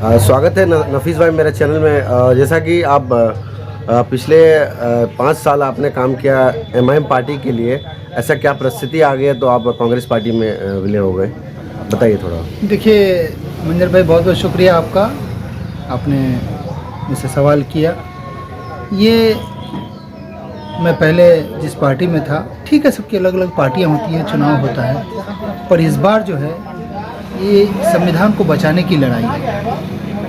स्वागत है नफीस भाई मेरे चैनल में। जैसा कि आप पिछले 5 साल आपने काम किया एमआईएम पार्टी के लिए, ऐसा क्या परिस्थिति आ गई है तो आप कांग्रेस पार्टी में विलय हो गए, बताइए थोड़ा। देखिए मंजर भाई, बहुत बहुत शुक्रिया आपका, आपने मुझसे सवाल किया। ये मैं पहले जिस पार्टी में था, ठीक है सबकी अलग अलग पार्टियां होती हैं, चुनाव होता है, पर इस बार जो है ये संविधान को बचाने की लड़ाई है।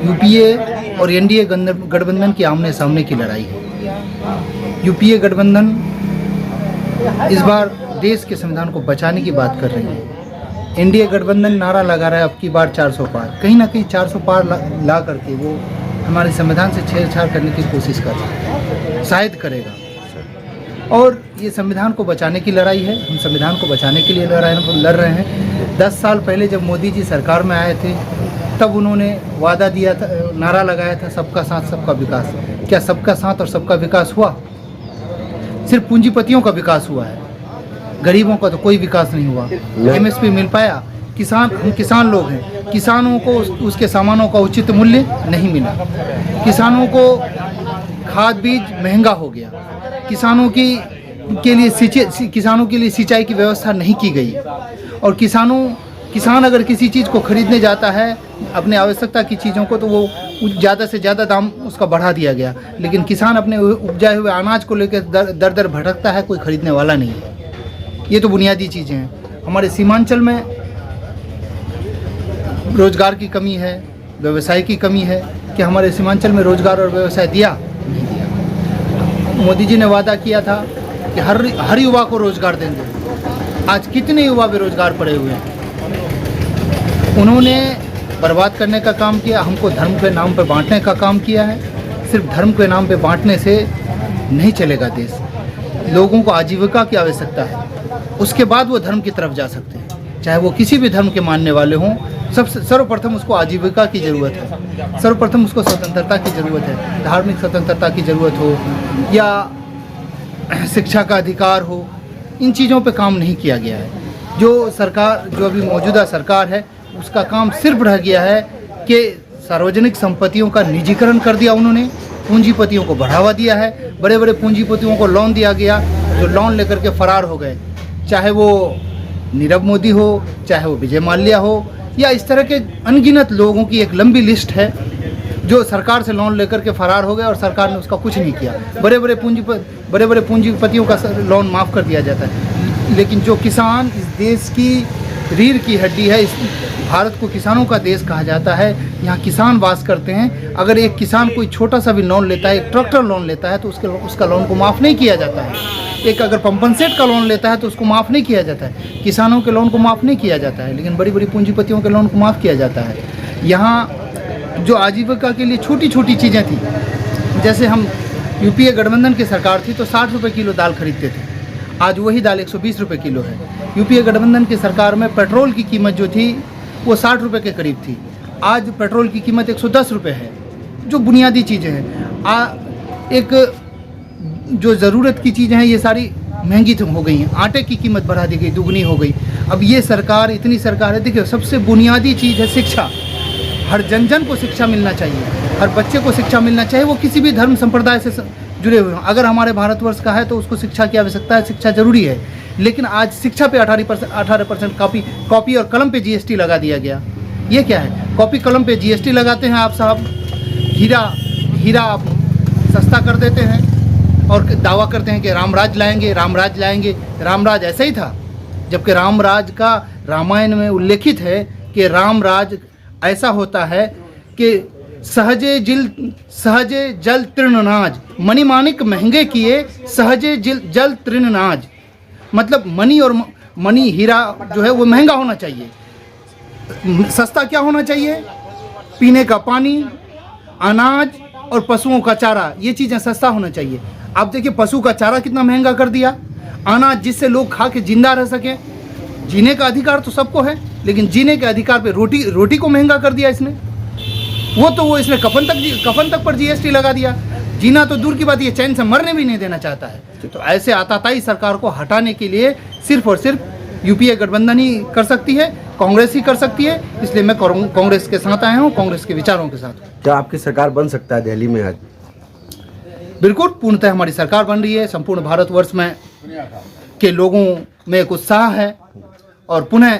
यूपीए और एनडीए गठबंधन के आमने सामने की लड़ाई है। यूपीए गठबंधन इस बार देश के संविधान को बचाने की बात कर रही है। एनडीए गठबंधन नारा लगा रहा है अब की बार 400 पार, कहीं ना कहीं 400 पार ला करके वो हमारे संविधान से छेड़छाड़ करने की कोशिश कर रहा है, शायद करेगा। और ये संविधान को बचाने की लड़ाई है, हम संविधान को बचाने के लिए लड़ रहे हैं। 10 साल पहले जब मोदी जी सरकार में आए थे, तब उन्होंने वादा दिया था, नारा लगाया था, सबका साथ सबका विकास। क्या सबका साथ और सबका विकास हुआ? सिर्फ पूंजीपतियों का विकास हुआ है, गरीबों का तो कोई विकास नहीं हुआ। एमएसपी मिल पाया? हम किसान लोग हैं, किसानों को उसके सामानों का उचित मूल्य नहीं मिला। किसानों को खाद बीज महंगा हो गया, किसानों के लिए सिंचाई की व्यवस्था नहीं की गई। और किसान अगर किसी चीज़ को खरीदने जाता है, अपने आवश्यकता की चीज़ों को, तो वो ज़्यादा से ज़्यादा दाम उसका बढ़ा दिया गया। लेकिन किसान अपने उपजाए हुए अनाज को लेकर दर दर भटकता है, कोई खरीदने वाला नहीं है। ये तो बुनियादी चीज़ें हैं। हमारे सीमांचल में रोजगार की कमी है, व्यवसाय की कमी है। कि हमारे सीमांचल में रोजगार और व्यवसाय दिया? नहीं दिया। मोदी जी ने वादा किया था कि हर युवा को रोजगार देंगे। आज कितने युवा बेरोजगार पड़े हुए हैं। उन्होंने बर्बाद करने का काम किया, हमको धर्म के नाम पे बांटने का काम किया है। सिर्फ धर्म के नाम पे बांटने से नहीं चलेगा देश। लोगों को आजीविका की आवश्यकता है, उसके बाद वो धर्म की तरफ जा सकते हैं। चाहे वो किसी भी धर्म के मानने वाले हों, सर्वप्रथम उसको आजीविका की ज़रूरत है, सर्वप्रथम उसको स्वतंत्रता की ज़रूरत है। धार्मिक स्वतंत्रता की ज़रूरत हो या शिक्षा का अधिकार हो, इन चीज़ों पे काम नहीं किया गया है। जो अभी मौजूदा सरकार है, उसका काम सिर्फ रह गया है कि सार्वजनिक संपत्तियों का निजीकरण कर दिया उन्होंने, पूंजीपतियों को बढ़ावा दिया है। बड़े बड़े पूंजीपतियों को लोन दिया गया, जो लोन लेकर के फरार हो गए। चाहे वो नीरव मोदी हो, चाहे वो विजय माल्या हो, या इस तरह के अनगिनत लोगों की एक लंबी लिस्ट है जो सरकार से लोन लेकर के फरार हो गए और सरकार ने उसका कुछ नहीं किया। बड़े बड़े पूंजीपतियों का लोन माफ़ कर दिया जाता है, लेकिन जो किसान इस देश की रीढ़ की हड्डी है, इस भारत को किसानों का देश कहा जाता है, यहाँ किसान वास करते हैं। अगर एक किसान कोई छोटा सा भी लोन लेता है, एक ट्रैक्टर लोन लेता है, तो उसका लोन को माफ़ नहीं किया जाता है। एक अगर पंपन सेट का लोन लेता है तो उसको माफ़ नहीं किया जाता है। किसानों के लोन को माफ़ नहीं किया जाता है, लेकिन बड़ी बड़ी पूंजीपतियों के लोन को माफ़ किया जाता है। यहाँ जो आजीविका के लिए छोटी छोटी चीज़ें थी, जैसे हम यूपीए गठबंधन की सरकार थी तो 60 रुपये किलो दाल खरीदते थे, आज वही दाल 120 रुपये किलो है। यूपीए गठबंधन की सरकार में पेट्रोल की कीमत जो थी वो 60 रुपये के करीब थी, आज पेट्रोल की कीमत 110 रुपये है। जो बुनियादी चीज़ें हैं, एक जो ज़रूरत की चीज़ें हैं, ये सारी महंगी हो गई हैं। आटे की कीमत बढ़ा दी गई, दुगनी हो गई। अब ये सरकार, इतनी सरकार है, देखिए सबसे बुनियादी चीज़ है शिक्षा। हर जन को शिक्षा मिलना चाहिए, हर बच्चे को शिक्षा मिलना चाहिए, वो किसी भी धर्म संप्रदाय से जुड़े हुए हों। अगर हमारे भारतवर्ष का है तो उसको शिक्षा की आवश्यकता है, शिक्षा जरूरी है। लेकिन आज शिक्षा पे 18% कॉपी और कलम पे जीएसटी लगा दिया गया। ये क्या है? कॉपी कलम पे जीएसटी लगाते हैं आप साहब, हीरा आप सस्ता कर देते हैं और दावा करते हैं कि रामराज लाएंगे। रामराज ऐसा ही था, जबकि रामराज का रामायण में उल्लेखित है कि रामराज ऐसा होता है कि सहजे जल तृणनाज, मणिमाणिक महंगे किए, सहजे जल तृणनाज। मतलब मणि हीरा जो है वो महंगा होना चाहिए, सस्ता क्या होना चाहिए? पीने का पानी, अनाज और पशुओं का चारा, ये चीज़ें सस्ता होना चाहिए। आप देखिए पशु का चारा कितना महंगा कर दिया, अनाज जिससे लोग खा के जिंदा रह सके। जीने का अधिकार तो सबको है, लेकिन जीने के अधिकार पे रोटी को महंगा कर दिया इसने। वो इसने कफन तक पर जीएसटी लगा दिया। जीना तो दूर की बात, ये चैन से मरने भी नहीं देना चाहता है। तो ऐसे आताताई सरकार को हटाने के लिए सिर्फ और सिर्फ यूपीए गठबंधन ही कर सकती है, कांग्रेस ही कर सकती है। इसलिए मैं कांग्रेस के साथ आया हूँ, कांग्रेस के विचारों के साथ। क्या आपकी सरकार बन सकता है दिल्ली में आज? बिल्कुल, पूर्णतः हमारी सरकार बन रही है। संपूर्ण भारतवर्ष में के लोगों में एक उत्साह है और पुनः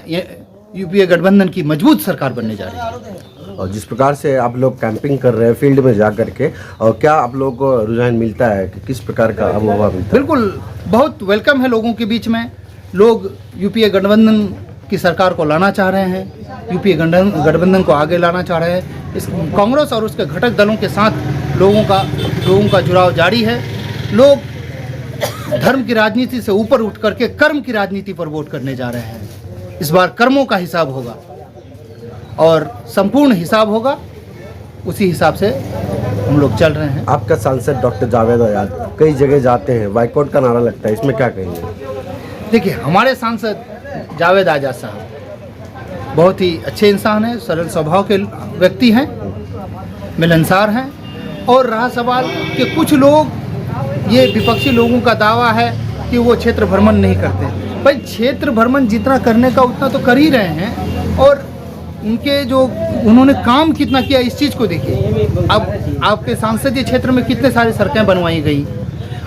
यूपीए गठबंधन की मजबूत सरकार बनने जा रही है। और जिस प्रकार से आप लोग कैंपिंग कर रहे हैं फील्ड में जा करके, और क्या आप लोगों को रुझान मिलता है कि किस प्रकार का अनुभव मिलता है? बिल्कुल, बहुत वेलकम है लोगों के बीच में। लोग यूपीए गठबंधन की सरकार को लाना चाह रहे हैं, यूपीए गठबंधन को आगे लाना चाह रहे हैं। इस कांग्रेस और उसके घटक दलों के साथ लोगों का जुड़ाव जारी है। लोग धर्म की राजनीति से ऊपर उठ करके कर्म की राजनीति पर वोट करने जा रहे हैं। इस बार कर्मों का हिसाब होगा और संपूर्ण हिसाब होगा, उसी हिसाब से हम लोग चल रहे हैं। आपका सांसद डॉक्टर जावेद आजाद कई जगह जाते हैं, बाइकआउट का नारा लगता है, इसमें क्या कहेंगे? देखिए, हमारे सांसद जावेद आजाद साहब बहुत ही अच्छे इंसान हैं, सरल स्वभाव के व्यक्ति हैं, मिलनसार हैं। और रहा सवाल कि कुछ लोग, ये विपक्षी लोगों का दावा है कि वो क्षेत्र भ्रमण नहीं करते। भाई, क्षेत्र भ्रमण जितना करने का उतना तो कर ही रहे हैं, और उनके जो उन्होंने काम कितना किया इस चीज़ को देखिए। अब आपके संसदीय क्षेत्र में कितने सारी सड़कें बनवाई गई,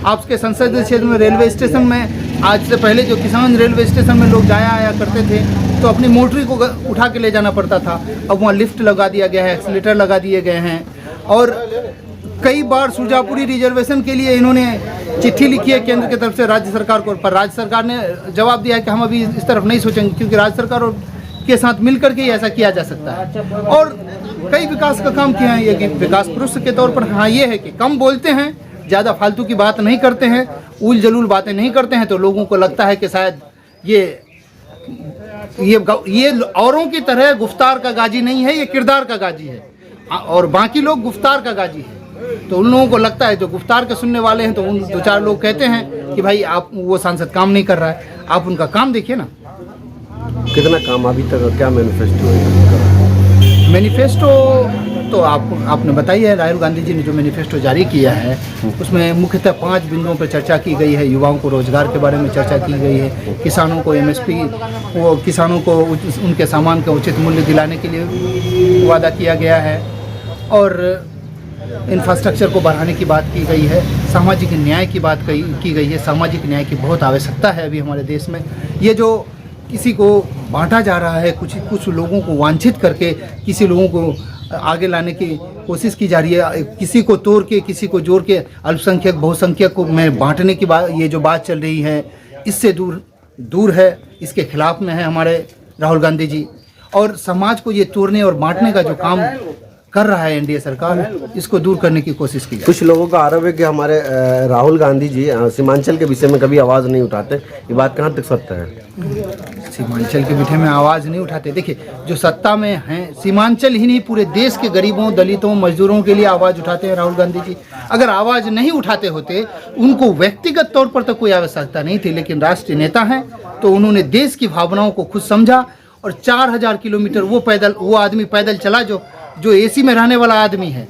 आपके संसदीय क्षेत्र में रेलवे स्टेशन में आज से पहले जो किसान रेलवे स्टेशन में लोग जाया आया करते थे तो अपनी मोटरी को उठा के ले जाना पड़ता था, अब वहाँ लिफ्ट लगा दिया गया है, एक्सीलेटर लगा दिए गए हैं। और कई बार सुरजापुरी रिजर्वेशन के लिए इन्होंने चिट्ठी लिखी है केंद्र की तरफ से राज्य सरकार को, पर राज्य सरकार ने जवाब दिया है कि हम अभी इस तरफ नहीं सोचेंगे, क्योंकि राज्य सरकार के साथ मिलकर के ही ऐसा किया जा सकता है। और कई विकास का काम किया है, ये कि विकास पुरुष के तौर पर हाँ ये है कि कम बोलते हैं, ज़्यादा फालतू की बात नहीं करते हैं, उल जलूल बातें नहीं करते हैं, तो लोगों को लगता है कि शायद ये औरों की तरह गुफ्तार का गाजी नहीं है, ये किरदार का गाजी है, और बाकी लोग गुफ्तार का गाजी है। तो उन लोगों को लगता है, जो गुफ्तार के सुनने वाले हैं, तो उन दो चार लोग कहते हैं कि भाई आप वो सांसद काम नहीं कर रहा है। आप उनका काम देखिए ना, कितना काम अभी तक, क्या मैनिफेस्टो है? मैनिफेस्टो तो आपने बताई है, राहुल गांधी जी ने जो मैनिफेस्टो जारी किया है उसमें मुख्यतः 5 बिंदुओं पर चर्चा की गई है। युवाओं को रोजगार के बारे में चर्चा की गई है, किसानों को एमएसपी, वो किसानों को उनके सामान का उचित मूल्य दिलाने के लिए वादा किया गया है, और इंफ्रास्ट्रक्चर को बढ़ाने की बात की गई है, सामाजिक न्याय की बात की गई है। सामाजिक न्याय की बहुत आवश्यकता है अभी हमारे देश में। ये जो किसी को बांटा जा रहा है, कुछ लोगों को वांछित करके किसी लोगों को आगे लाने की कोशिश की जा रही है, किसी को तोड़ के किसी को जोड़ के अल्पसंख्यक बहुसंख्यक को में बांटने की बात, ये जो बात चल रही है, इससे दूर है, इसके खिलाफ में है हमारे राहुल गांधी जी। और समाज को ये तोड़ने और बांटने का जो काम कर रहा है एनडीए सरकार, इसको दूर करने की कोशिश की जाए। कुछ लोगों का आरोप है कि हमारे राहुल गांधी जी सीमांचल के विषय में कभी आवाज़ नहीं उठाते, ये बात कहाँ तक सत्य है? सीमांचल के विषय में आवाज़ नहीं उठाते। देखिए, जो सत्ता में हैं, सीमांचल ही नहीं पूरे देश के गरीबों, दलितों, मजदूरों के लिए आवाज़ उठाते हैं राहुल गांधी जी। अगर आवाज़ नहीं उठाते होते, उनको व्यक्तिगत तौर पर तो कोई आवश्यकता नहीं थी, लेकिन राष्ट्रीय नेता हैं तो उन्होंने देश की भावनाओं को खुद समझा, और 4000 किलोमीटर वो आदमी पैदल चला जो एसी में रहने वाला आदमी है,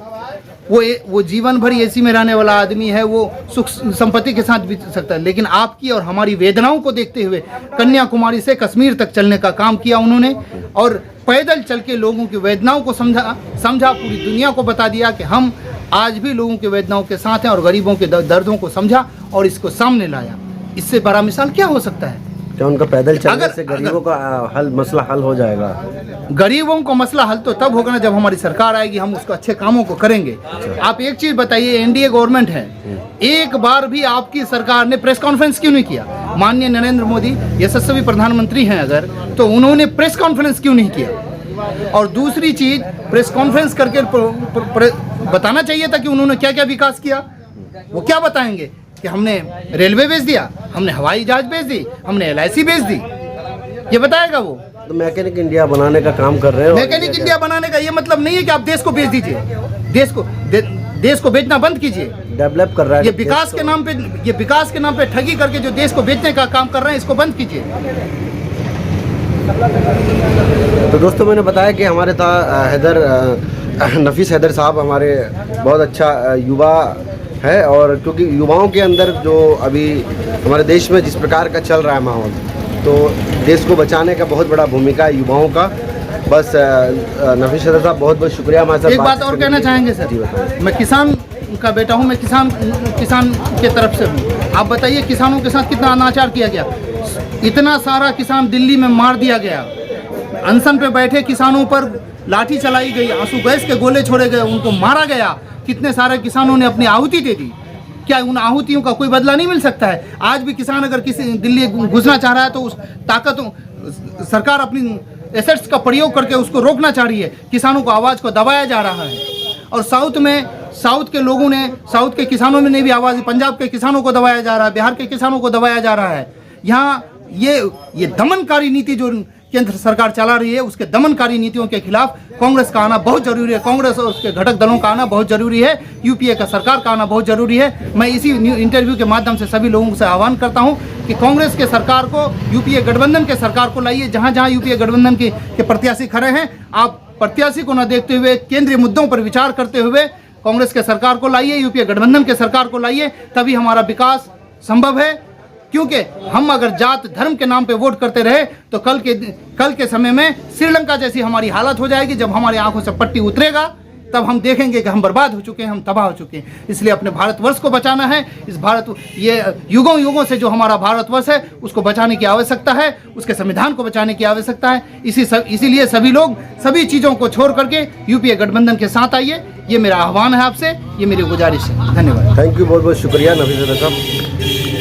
वो जीवन भर एसी में रहने वाला आदमी है, वो सुख संपत्ति के साथ बीत सकता है, लेकिन आपकी और हमारी वेदनाओं को देखते हुए कन्याकुमारी से कश्मीर तक चलने का काम किया उन्होंने, और पैदल चल के लोगों की वेदनाओं को समझा, पूरी दुनिया को बता दिया कि हम आज भी लोगों की वेदनाओं के साथ हैं, और गरीबों के दर्दों को समझा और इसको सामने लाया। इससे बड़ा मिसाल क्या हो सकता है? क्या उनका पैदल चलने से गरीबों का मसला हल हो जाएगा? गरीबों का मसला हल तो तब होगा ना जब हमारी सरकार आएगी, हम उसको अच्छे कामों को करेंगे। आप एक चीज बताइए, एनडीए गवर्नमेंट है, एक बार भी आपकी सरकार ने प्रेस कॉन्फ्रेंस क्यों नहीं किया? माननीय नरेंद्र मोदी यशस्वी प्रधानमंत्री हैं अगर, तो उन्होंने प्रेस कॉन्फ्रेंस क्यों नहीं किया? और दूसरी चीज, प्रेस कॉन्फ्रेंस करके बताना चाहिए था कि उन्होंने क्या क्या विकास किया। वो क्या बताएंगे कि हमने रेलवे बेच दिया, हमने हवाई जहाज बेच दी, हमने LIC बेच दी, ये बताएगा वो? तो मैकेनिक इंडिया बनाने का काम कर रहे हैं। मैकेनिक इंडिया बनाने का ये मतलब नहीं है कि आप देश को बेच दीजिए, देश को बेचना बंद कीजिए। डेवलप कर रहा है, ये विकास के नाम पे ठगी करके जो देश को बेचने का काम कर रहे हैं, इसको बंद कीजिए। तो दोस्तों, मैंने बताया कि हमारे नफीस हैदर साहब हमारे बहुत अच्छा युवा है, और क्योंकि युवाओं के अंदर जो अभी हमारे देश में जिस प्रकार का चल रहा है माहौल, तो देश को बचाने का बहुत बड़ा भूमिका है युवाओं का। बस नफीस सदर साहब बहुत बहुत शुक्रिया हमारे साथ एक बात और कहना चाहेंगे सर, जी बताइए। मैं किसान का बेटा हूँ, मैं किसान के तरफ से हूँ। आप बताइए किसानों के साथ कितना अनाचार किया गया। इतना सारा किसान दिल्ली में मार दिया गया, अनशन पे बैठे किसानों पर लाठी चलाई गई, आंसू गैस के गोले छोड़े गए, उनको मारा गया। कितने सारे किसानों ने अपनी आहुति दे दी। क्या उन आहुतियों का कोई बदला नहीं मिल सकता है? आज भी किसान अगर किसी दिल्ली घुसना चाह रहा है तो उस ताकतों सरकार अपनी एसेट्स का प्रयोग करके उसको रोकना चाह रही है। किसानों को आवाज़ को दबाया जा रहा है। और साउथ के लोगों ने, साउथ के किसानों में ने भी आवाज़, पंजाब के किसानों को दबाया जा रहा है, बिहार के किसानों को दबाया जा रहा है। यहाँ ये दमनकारी नीति जो केंद्र सरकार चला रही है, उसके दमनकारी नीतियों के खिलाफ कांग्रेस का आना बहुत जरूरी है। कांग्रेस और उसके घटक दलों का आना बहुत जरूरी है। यूपीए का सरकार का आना बहुत जरूरी है। मैं इसी इंटरव्यू के माध्यम से सभी लोगों से आह्वान करता हूं कि कांग्रेस के सरकार को, यूपीए गठबंधन के सरकार को लाइए। जहां जहां यूपीए गठबंधन के प्रत्याशी खड़े हैं, आप प्रत्याशी को न देखते हुए केंद्रीय मुद्दों पर विचार करते हुए कांग्रेस के सरकार को लाइए, यूपीए गठबंधन के सरकार को लाइए, तभी हमारा विकास संभव है। क्योंकि हम अगर जात धर्म के नाम पे वोट करते रहे तो कल के समय में श्रीलंका जैसी हमारी हालत हो जाएगी। जब हमारी आंखों से पट्टी उतरेगा तब हम देखेंगे कि हम बर्बाद हो चुके हैं, हम तबाह हो चुके हैं। इसलिए अपने भारतवर्ष को बचाना है। ये युगों से जो हमारा भारतवर्ष है उसको बचाने की आवश्यकता है, उसके संविधान को बचाने की आवश्यकता है। इसीलिए सभी लोग सभी चीज़ों को छोड़ करके यूपीए गठबंधन के साथ आइए। ये मेरा आह्वान है आपसे, ये मेरी गुजारिश है। धन्यवाद। थैंक यू, बहुत बहुत शुक्रिया नफीस सदर साहब।